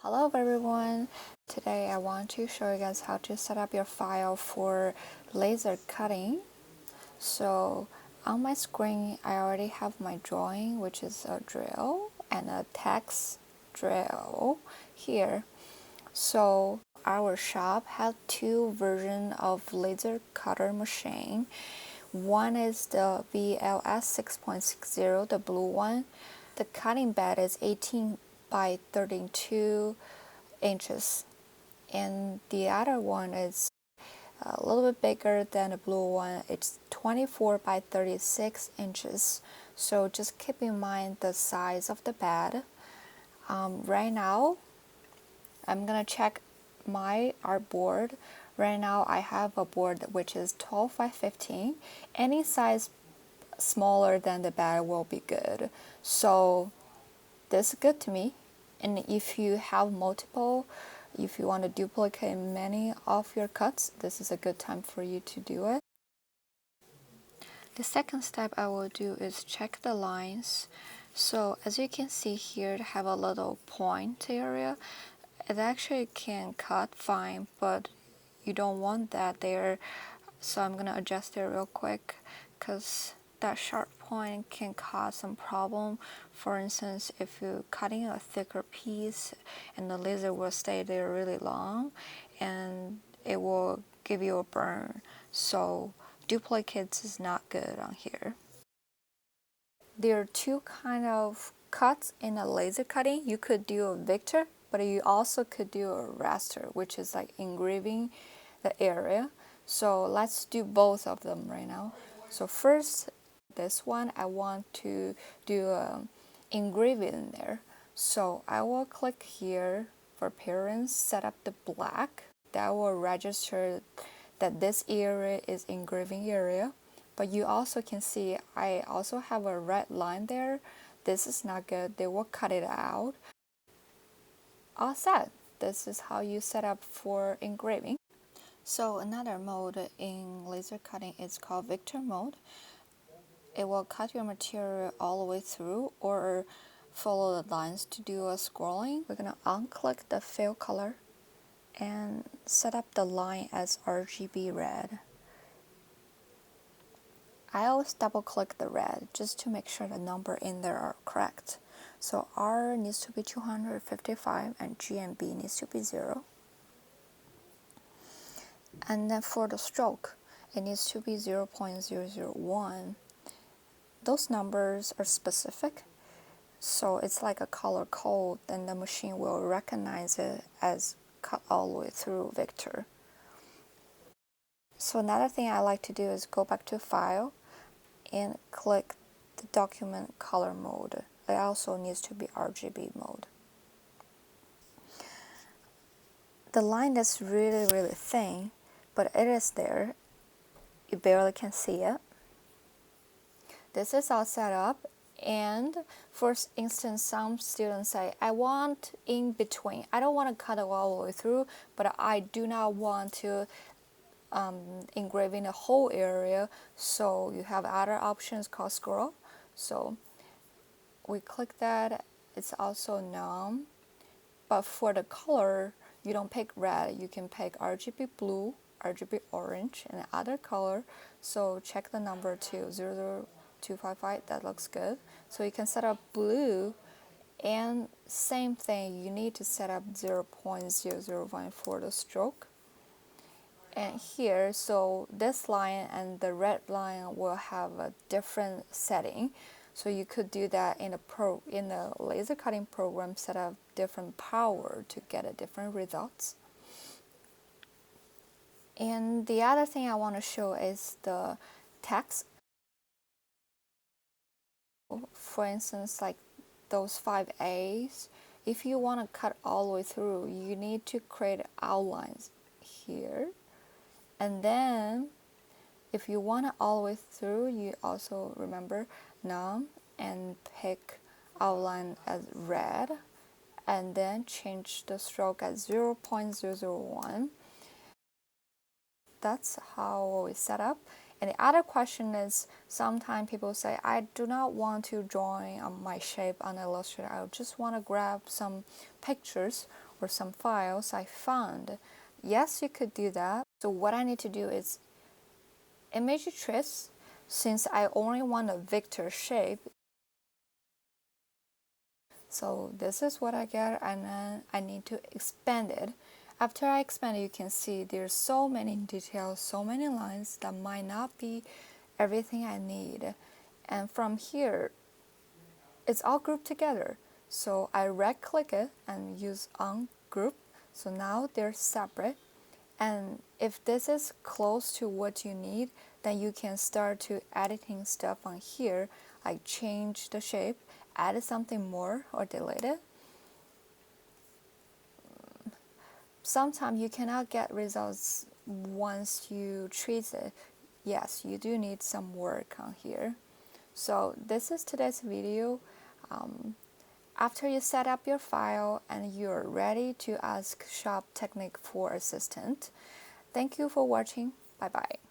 Hello everyone! Today I want to show you guys how to set up your file for laser cutting. So on my screen I already have my drawing, which is a drill and a text drill here. So our shop has two versions of laser cutter machine. One is the VLS 6.60, the blue one. The cutting bed is 18 by 32 inches, and the other one is a little bit bigger than the blue one. It's 24 by 36 inches. So just keep in mind the size of the bed. Right now I'm gonna check my artboard. Right now I have a board which is 12 by 15. Any size smaller than the bed will be good. So this is good to me. And if you have multiple, if you want to duplicate many of your cuts, this is a good time for you to do it. The second step I will do is check the lines. So as you can see here, I have a little point area. It actually can cut fine, but you don't want that there. So I'm gonna adjust it real quick because that sharp point can cause some problem. For instance, if you're cutting a thicker piece and the laser will stay there really long and it will give you a burn. So duplicates is not good on here. There are two kind of cuts in a laser cutting. You could do a vector, but you also could do a raster, which is like engraving the area. So let's do both of them right now. So first, this one I want to do engraving there. So I will click here for appearance, set up the black. That will register that this area is engraving area. But you also can see I also have a red line there. This is not good. They will cut it out. All set. This is how you set up for engraving. So another mode in laser cutting is called vector mode. It will cut your material all the way through or follow the lines to do a scrolling. We're going to unclick the fill color and set up the line as RGB red. I always double click the red just to make sure the number in there are correct. So R needs to be 255 and GMB needs to be 0. And then for the stroke, it needs to be 0.001. Those numbers are specific, so it's like a color code, then the machine will recognize it as cut all the way through vector. So another thing I like to do is go back to File and click the document color mode. It also needs to be RGB mode. The line is really thin, but it is there. You barely can see it. This is all set up, and for instance, some students say, I want in between. I don't want to cut it all the way through, but I do not want to engraving the whole area. So you have other options called scroll. So we click that. It's also none. But for the color, you don't pick red. You can pick RGB blue, RGB orange, and other color. So check the number too, 00255. That looks good. So you can set up blue, and same thing. You need to set up 0.001 for the stroke. And here, so this line and the red line will have a different setting. So you could do that in the laser cutting program, set up different power to get a different results. And the other thing I want to show is the text. For instance, like those 5 A's, if you want to cut all the way through, you need to create outlines here. And then if you want it all the way through, you also remember none and pick outline as red, and then change the stroke as 0.001. That's how we set up. And the other question is, sometimes people say, I do not want to join my shape on Illustrator. I just want to grab some pictures. or some files I found. Yes, you could do that. So what I need to do is image trace. Since I only want a vector shape, so this is what I get, and then I need to expand it. After I expand it, you can see there's so many details, so many lines that might not be everything I need. And from here, it's all grouped together. So I right click it and use ungroup. So now they're separate. And if this is close to what you need, then you can start to editing stuff on here, like change the shape, add something more, or delete it. Sometimes you cannot get results once you trace it. Yes, you do need some work on here. So this is today's video. After you set up your file and you're ready to ask Shop Technique for assistance. Thank you for watching. Bye bye.